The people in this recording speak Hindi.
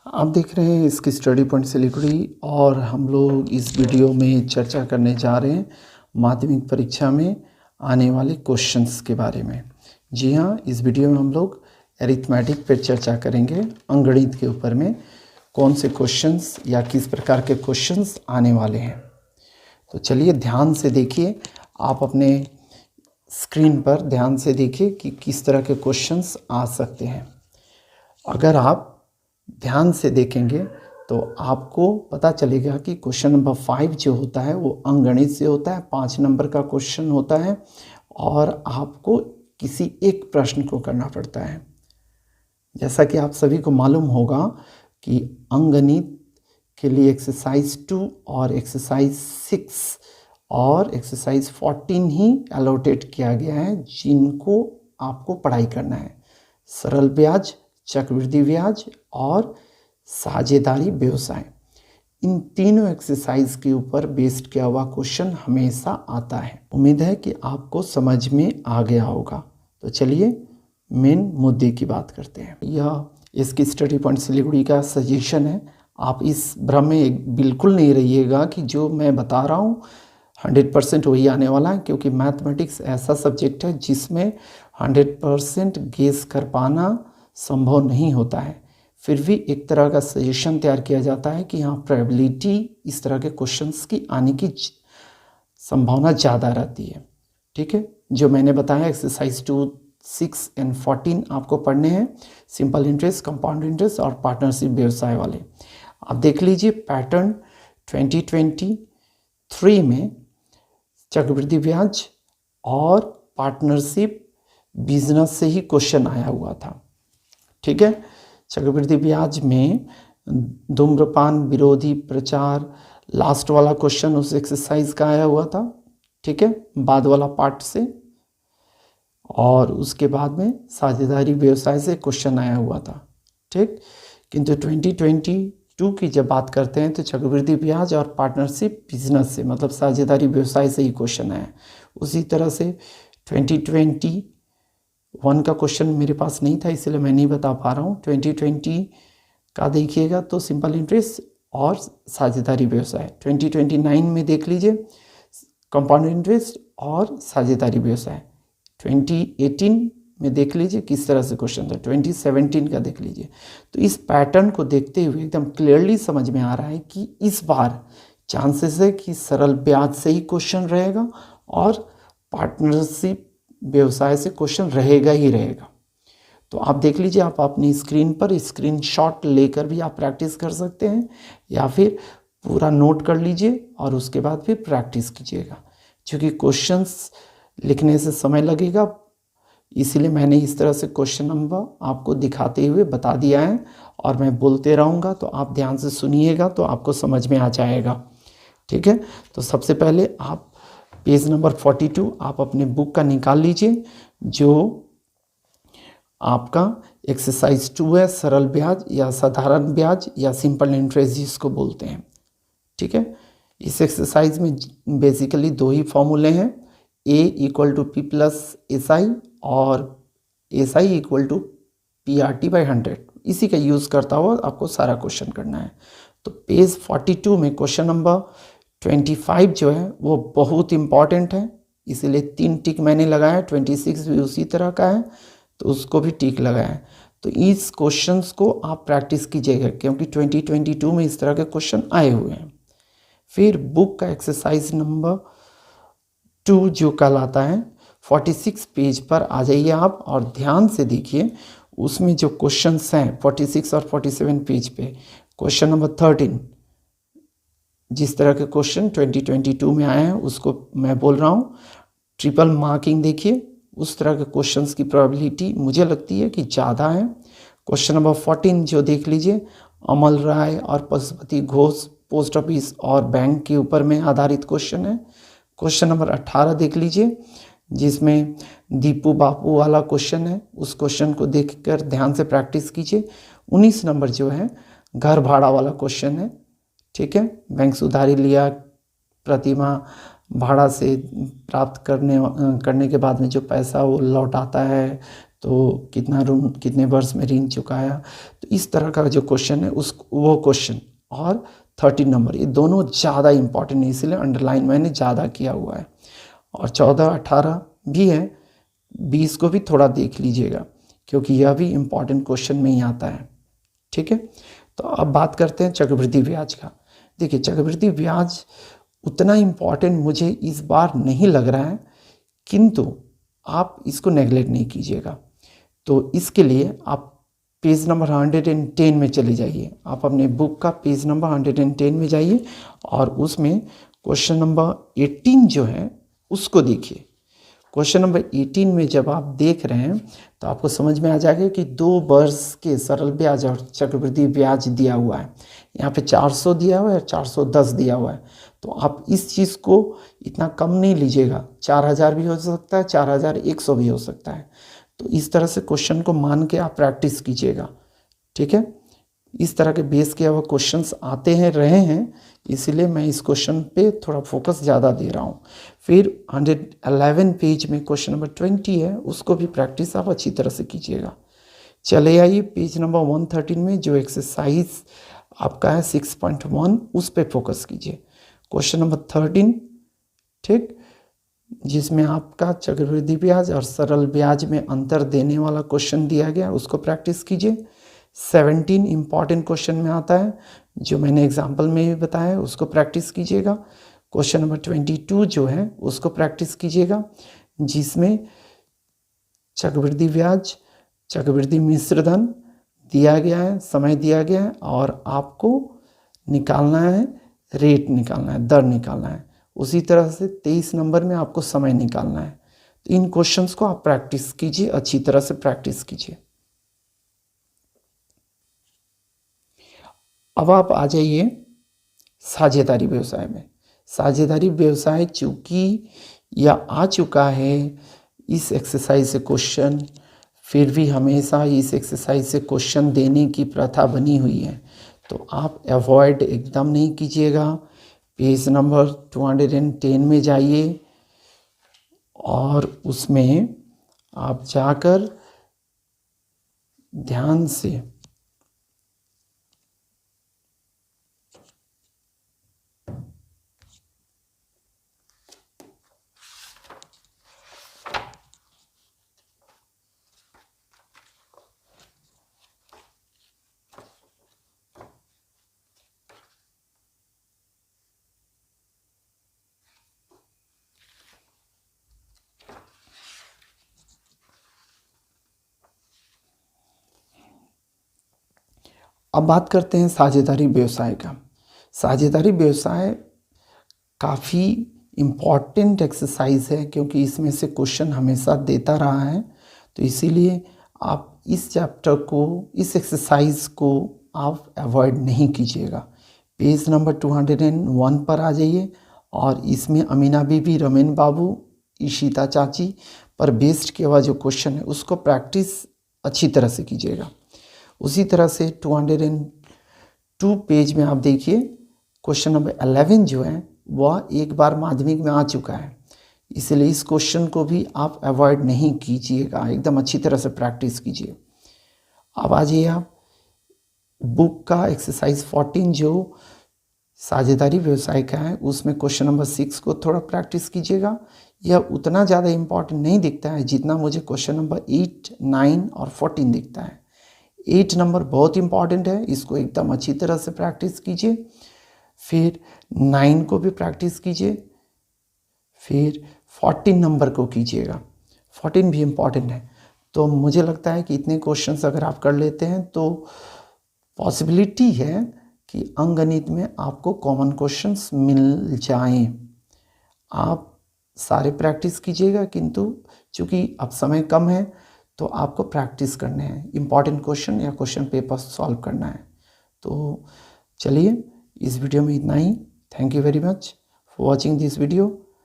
आप देख रहे हैं इसकी स्टडी पॉइंट सिलीगुड़ी और हम लोग इस वीडियो में चर्चा करने जा रहे हैं माध्यमिक परीक्षा में आने वाले क्वेश्चंस के बारे में। जी हाँ, इस वीडियो में हम लोग एरिथमेटिक पर चर्चा करेंगे, अंकगणित के ऊपर में कौन से क्वेश्चंस या किस प्रकार के क्वेश्चंस आने वाले हैं। तो चलिए ध्यान से देखिए, आप अपने स्क्रीन पर ध्यान से देखिए कि किस तरह के क्वेश्चंस आ सकते हैं। अगर आप ध्यान से देखेंगे तो आपको पता चलेगा कि क्वेश्चन नंबर 5 जो होता है वो अंकगणित से होता है, 5 नंबर का क्वेश्चन होता है और आपको किसी एक प्रश्न को करना पड़ता है। जैसा कि आप सभी को मालूम होगा कि अंकगणित के लिए एक्सरसाइज 2 और एक्सरसाइज 6 और एक्सरसाइज 14 ही अलॉटेड किया गया है जिनको आपको पढ़ाई करना है। सरल ब्याज, चक्रवृद्धि ब्याज और साझेदारी व्यवसाय, इन तीनों एक्सरसाइज के ऊपर बेस्ड किया हुआ क्वेश्चन हमेशा आता है। उम्मीद है कि आपको समझ में आ गया होगा। तो चलिए मेन मुद्दे की बात करते हैं। यह इसकी स्टडी पॉइंट सिलीगुड़ी का सजेशन है। आप इस भ्रम में बिल्कुल नहीं रहिएगा कि जो मैं बता रहा हूँ 100% वही आने वाला है, क्योंकि मैथमेटिक्स ऐसा सब्जेक्ट है जिसमें 100% गेस कर पाना संभव नहीं होता है। फिर भी एक तरह का सजेशन तैयार किया जाता है कि यहाँ प्रोबेबिलिटी इस तरह के क्वेश्चंस की आने की संभावना ज़्यादा रहती है। ठीक है, जो मैंने बताया एक्सरसाइज 2, 6 एंड 14 आपको पढ़ने हैं, सिंपल इंटरेस्ट, कंपाउंड इंटरेस्ट और पार्टनरशिप व्यवसाय वाले। आप देख लीजिए पैटर्न 2023 में चक्रवृद्धि ब्याज और पार्टनरशिप बिजनेस से ही क्वेश्चन आया हुआ था। ठीक है, चक्रवृद्धि ब्याज में धूम्रपान विरोधी प्रचार लास्ट वाला क्वेश्चन उस एक्सरसाइज का आया हुआ था। ठीक है, बाद वाला पार्ट से, और उसके बाद में साझेदारी व्यवसाय से क्वेश्चन आया हुआ था। ठीक, किंतु 2022 की जब बात करते हैं तो चक्रवृद्धि ब्याज और पार्टनरशिप बिजनेस से मतलब साझेदारी व्यवसाय से ही क्वेश्चन आया। उसी तरह से 2021 का क्वेश्चन मेरे पास नहीं था इसलिए मैं नहीं बता पा रहा हूँ। 2020 का देखिएगा तो सिंपल इंटरेस्ट और साझेदारी व्यवसाय। 2029 में देख लीजिए कंपाउंड इंटरेस्ट और साझेदारी व्यवसाय। 2018 में देख लीजिए किस तरह से क्वेश्चन था। 2017 का देख लीजिए। तो इस पैटर्न को देखते हुए एकदम क्लियरली समझ में आ रहा है कि इस बार चांसेस है कि सरल ब्याज से ही क्वेश्चन रहेगा और पार्टनरशिप व्यवसाय से क्वेश्चन रहेगा ही रहेगा। तो आप देख लीजिए, आप अपनी स्क्रीन पर स्क्रीनशॉट लेकर भी आप प्रैक्टिस कर सकते हैं या फिर पूरा नोट कर लीजिए और उसके बाद फिर प्रैक्टिस कीजिएगा। क्योंकि क्वेश्चंस लिखने से समय लगेगा, इसीलिए मैंने इस तरह से क्वेश्चन नंबर आपको दिखाते हुए बता दिया है और मैं बोलते रहूँगा तो आप ध्यान से सुनिएगा तो आपको समझ में आ जाएगा। ठीक है, तो सबसे पहले आप पेज नंबर 42 आप अपने बुक का निकाल लीजिए, जो आपका एक्सरसाइज 2 है, सरल ब्याज या साधारण ब्याज या सिंपल इंटरेस्ट जिसको बोलते हैं। ठीक है, इस एक्सरसाइज में बेसिकली 2 ही फॉर्मूले हैं, A = P + SI और SI = PRT/100। इसी का यूज़ करता हुआ आपको सारा क्वेश्चन करना है। तो पेज 42 में क्वेश्चन नंबर 25 जो है वो बहुत इम्पॉर्टेंट है, इसीलिए 3 टिक मैंने लगाया। 26 भी उसी तरह का है तो उसको भी टिक लगाया। तो इस क्वेश्चंस को आप प्रैक्टिस कीजिएगा क्योंकि 2022 में इस तरह के क्वेश्चन आए हुए हैं। फिर बुक का एक्सरसाइज नंबर 2 जो कहलाता है 46 पेज पर आ जाइए आप और ध्यान से देखिए। उसमें जो क्वेश्चंस हैं 46 और 47 पेज पे क्वेश्चन नंबर 13 जिस तरह के क्वेश्चन 2022 में आए हैं उसको मैं बोल रहा हूँ। ट्रिपल मार्किंग देखिए, उस तरह के क्वेश्चंस की प्रोबेबिलिटी मुझे लगती है कि ज़्यादा है। क्वेश्चन नंबर 14 जो देख लीजिए, अमल राय और पशुपति घोष पोस्ट ऑफिस और बैंक के ऊपर में आधारित क्वेश्चन है। क्वेश्चन नंबर 18 देख लीजिए जिसमें दीपू बापू वाला क्वेश्चन है, उस क्वेश्चन को देखकर ध्यान से प्रैक्टिस कीजिए। 19 नंबर जो है घर भाड़ा वाला क्वेश्चन है। ठीक है, बैंक से उधारी लिया, प्रतिमाह भाड़ा से प्राप्त करने के बाद में जो पैसा वो लौटाता है तो कितना ऋण, कितने वर्ष में ऋण चुकाया। तो इस तरह का जो क्वेश्चन है वो क्वेश्चन और 13 नंबर, ये दोनों ज़्यादा इंपॉर्टेंट है, इसलिए अंडरलाइन मैंने ज़्यादा किया हुआ है। और 14, 18 भी है, 20 को भी थोड़ा देख लीजिएगा क्योंकि यह भी इम्पॉर्टेंट क्वेश्चन में ही आता है। ठीक है, तो अब बात करते हैं चक्रवृद्धि ब्याज का। देखिए, चक्रवृद्धि ब्याज उतना इम्पॉर्टेंट मुझे इस बार नहीं लग रहा है, किंतु आप इसको नेगलेक्ट नहीं कीजिएगा। तो इसके लिए आप पेज नंबर 110 में चले जाइए। आप अपने बुक का पेज नंबर 110 में जाइए और उसमें क्वेश्चन नंबर 18 जो है उसको देखिए। क्वेश्चन नंबर 18 में जब आप देख रहे हैं तो आपको समझ में आ जाएगा कि 2 वर्ष के सरल ब्याज और चक्रवृद्धि ब्याज दिया हुआ है। यहाँ पे 400 दिया हुआ है और 410 दिया हुआ है। तो आप इस चीज़ को इतना कम नहीं लीजिएगा, 4000 भी हो सकता है, 4100 भी हो सकता है। तो इस तरह से क्वेश्चन को मान के आप प्रैक्टिस कीजिएगा। ठीक है, इस तरह के बेस के अब क्वेश्चंस आते हैं रहे हैं, इसीलिए मैं इस क्वेश्चन पे थोड़ा फोकस ज़्यादा दे रहा हूँ। फिर 111 पेज में क्वेश्चन नंबर 20 है, उसको भी प्रैक्टिस आप अच्छी तरह से कीजिएगा। चले आइए पेज नंबर 113 में, जो एक्सरसाइज आपका है 6.1, उस पर फोकस कीजिए। क्वेश्चन नंबर 13, ठीक, जिसमें आपका चक्रवृद्धि ब्याज और सरल ब्याज में अंतर देने वाला क्वेश्चन दिया गया, उसको प्रैक्टिस कीजिए। 17 इंपॉर्टेंट क्वेश्चन में आता है, जो मैंने एग्जाम्पल में भी बताया, उसको प्रैक्टिस कीजिएगा। क्वेश्चन नंबर 22 जो है उसको प्रैक्टिस कीजिएगा, जिसमें चक्रवृद्धि ब्याज, चक्रवृद्धि मिश्र धन दिया गया है, समय दिया गया है और आपको निकालना है, रेट निकालना है, दर निकालना है। उसी तरह से 23 नंबर में आपको समय निकालना है। तो इन क्वेश्चंस को आप प्रैक्टिस कीजिए, अच्छी तरह से प्रैक्टिस कीजिए। अब आप आ जाइए साझेदारी व्यवसाय में। साझेदारी व्यवसाय चूँकि यह आ चुका है इस एक्सरसाइज से क्वेश्चन, फिर भी हमेशा इस एक्सरसाइज से क्वेश्चन देने की प्रथा बनी हुई है, तो आप अवॉइड एकदम नहीं कीजिएगा। पेज नंबर 210 में जाइए और उसमें आप जाकर ध्यान से अब बात करते हैं साझेदारी व्यवसाय का। साझेदारी व्यवसाय काफ़ी इम्पॉर्टेंट एक्सरसाइज है, क्योंकि इसमें से क्वेश्चन हमेशा देता रहा है। तो इसीलिए आप इस चैप्टर को, इस एक्सरसाइज को आप अवॉइड नहीं कीजिएगा। पेज नंबर 201 पर आ जाइए और इसमें अमीना बीबी, रमेन बाबू, ईशिता चाची पर बेस्ड किया हुआ जो क्वेश्चन है उसको प्रैक्टिस अच्छी तरह से कीजिएगा। उसी तरह से 202 पेज में आप देखिए, क्वेश्चन नंबर 11 जो है वह एक बार माध्यमिक में आ चुका है, इसलिए इस क्वेश्चन को भी आप अवॉइड नहीं कीजिएगा, एकदम अच्छी तरह से प्रैक्टिस कीजिए। अब आ जाइए आप बुक का एक्सरसाइज 14 जो साझेदारी व्यवसाय का है, उसमें क्वेश्चन नंबर 6 को थोड़ा प्रैक्टिस कीजिएगा। यह उतना ज़्यादा इम्पॉर्टेंट नहीं दिखता है जितना मुझे क्वेश्चन नंबर 8, 9 और 14 दिखता है। 8 नंबर बहुत इम्पॉर्टेंट है, इसको एकदम अच्छी तरह से प्रैक्टिस कीजिए। फिर 9 को भी प्रैक्टिस कीजिए, फिर 14 नंबर को कीजिएगा, 14 भी इम्पॉर्टेंट है। तो मुझे लगता है कि इतने क्वेश्चंस अगर आप कर लेते हैं तो पॉसिबिलिटी है कि अंकगणित में आपको कॉमन क्वेश्चंस मिल जाएं। आप सारे प्रैक्टिस कीजिएगा, किंतु चूँकि अब समय कम है तो आपको प्रैक्टिस करने हैं, इम्पॉर्टेंट क्वेश्चन या क्वेश्चन पेपर सॉल्व करना है। तो चलिए, इस वीडियो में इतना ही। Thank you very much for watching this video.